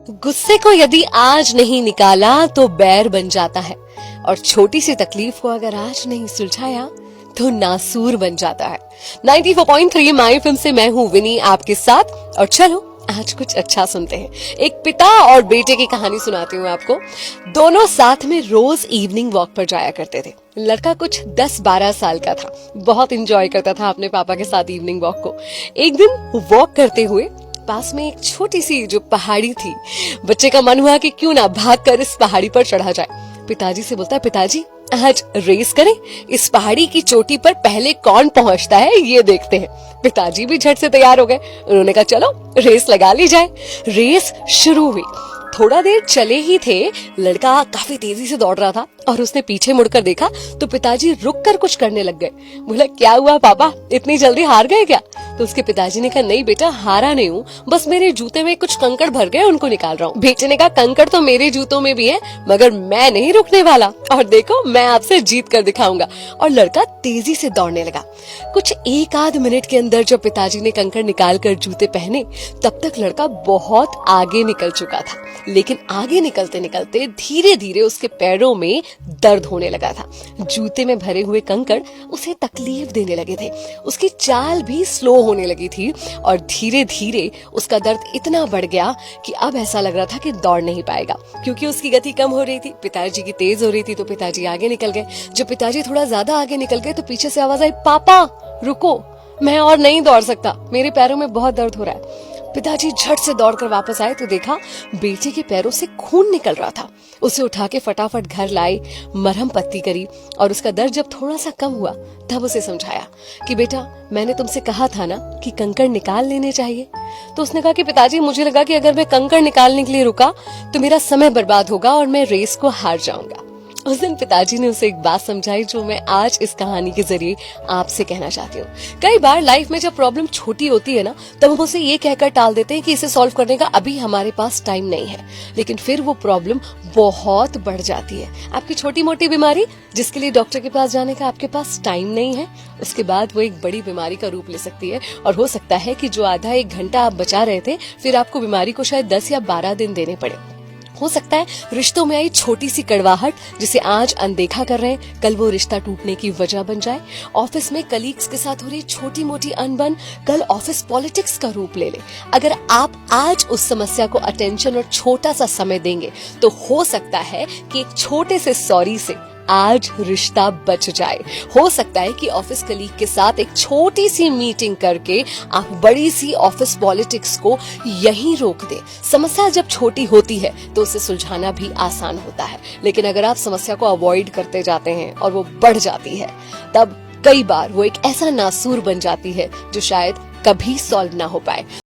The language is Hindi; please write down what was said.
गुस्से को यदि आज नहीं निकाला तो बैर बन जाता है, और छोटी सी तकलीफ को अगर आज नहीं सुलझाया तो नासूर बन जाता है। 94.3 माई फिल्म से मैं हूँ विनी आपके साथ, और चलो आज कुछ अच्छा सुनते हैं। एक पिता और बेटे की कहानी सुनाती हूँ आपको। दोनों साथ में रोज इवनिंग वॉक पर जाया करते थे। लड़का कुछ 10-12 साल का था, बहुत इंजॉय करता था अपने पापा के साथ इवनिंग वॉक को। एक दिन वॉक करते हुए पास में एक छोटी सी जो पहाड़ी थी, बच्चे का मन हुआ कि क्यों ना भागकर इस पहाड़ी पर चढ़ा जाए। पिताजी से बोलता है, पिताजी आज रेस करें, इस पहाड़ी की चोटी पर पहले कौन पहुंचता है ये देखते हैं। पिताजी भी झट से तैयार हो गए। उन्होंने कहा चलो रेस लगा ली जाए। रेस शुरू हुई। थोड़ा देर चले ही थे, लड़का काफी तेजी से दौड़ रहा था और उसने पीछे मुड़कर देखा तो पिताजी रुककर कुछ करने लग गए। बोला, क्या हुआ पापा, इतनी जल्दी हार गए क्या? तो उसके पिताजी ने कहा, नहीं बेटा, हारा नहीं हूँ, बस मेरे जूते में कुछ कंकड़ भर गए, उनको निकाल रहा हूँ। बेटे ने कहा, कंकड़ तो मेरे जूतों में भी है, मगर मैं नहीं रुकने वाला, और देखो मैं आपसे जीत कर दिखाऊंगा। और लड़का तेजी से दौड़ने लगा। कुछ 1-आध मिनट के अंदर जब पिताजी ने कंकड़ निकाल कर जूते पहने, तब तक लड़का बहुत आगे निकल चुका था। लेकिन आगे निकलते निकलते धीरे धीरे उसके पैरों में दर्द होने लगा था। जूते में भरे हुए कंकड़ उसे तकलीफ देने लगे थे। उसकी चाल भी स्लो होने लगी थी और धीरे धीरे उसका दर्द इतना बढ़ गया कि अब ऐसा लग रहा था कि दौड़ नहीं पाएगा, क्योंकि उसकी गति कम हो रही थी, पिताजी की तेज हो रही थी। तो पिताजी आगे निकल गए। जब पिताजी थोड़ा ज्यादा आगे निकल गए तो पीछे से आवाज आई, पापा रुको, मैं और नहीं दौड़ सकता, मेरे पैरों में बहुत दर्द हो रहा है। पिताजी झट से दौड़कर वापस आए तो देखा बेटे के पैरों से खून निकल रहा था। उसे उठा के फटाफट घर लाए, मरहम पट्टी करी, और उसका दर्द जब थोड़ा सा कम हुआ तब उसे समझाया कि बेटा, मैंने तुमसे कहा था ना कि कंकड़ निकाल लेने चाहिए। तो उसने कहा कि पिताजी, मुझे लगा कि अगर मैं कंकड़ निकालने के लिए रुका तो मेरा समय बर्बाद होगा और मैं रेस को हार जाऊंगा। उस दिन पिताजी ने उसे एक बात समझाई जो मैं आज इस कहानी के जरिए आपसे कहना चाहती हूँ। कई बार लाइफ में जब प्रॉब्लम छोटी होती है ना, तब हम उसे ये कहकर टाल देते हैं कि इसे सॉल्व करने का अभी हमारे पास टाइम नहीं है, लेकिन फिर वो प्रॉब्लम बहुत बढ़ जाती है। आपकी छोटी मोटी बीमारी जिसके लिए डॉक्टर के पास जाने का आपके पास टाइम नहीं है, उसके बाद वो एक बड़ी बीमारी का रूप ले सकती है। और हो सकता है कि जो आधा 1 घंटा आप बचा रहे थे, फिर आपको बीमारी को शायद 10 या 12 दिन देने पड़े। हो सकता है रिश्तों में आई छोटी सी कड़वाहट जिसे आज अनदेखा कर रहे हैं, कल वो रिश्ता टूटने की वजह बन जाए। ऑफिस में कलीग्स के साथ हो रही छोटी मोटी अनबन कल ऑफिस पॉलिटिक्स का रूप ले ले। अगर आप आज उस समस्या को अटेंशन और छोटा सा समय देंगे तो हो सकता है कि एक छोटे से सॉरी से आज रिश्ता बच जाए। हो सकता है कि ऑफिस कलीग के साथ एक छोटी सी मीटिंग करके आप बड़ी सी ऑफिस पॉलिटिक्स को यहीं रोक दें। समस्या जब छोटी होती है तो उसे सुलझाना भी आसान होता है, लेकिन अगर आप समस्या को अवॉइड करते जाते हैं और वो बढ़ जाती है, तब कई बार वो एक ऐसा नासूर बन जाती है जो शायद कभी सॉल्व ना हो पाए।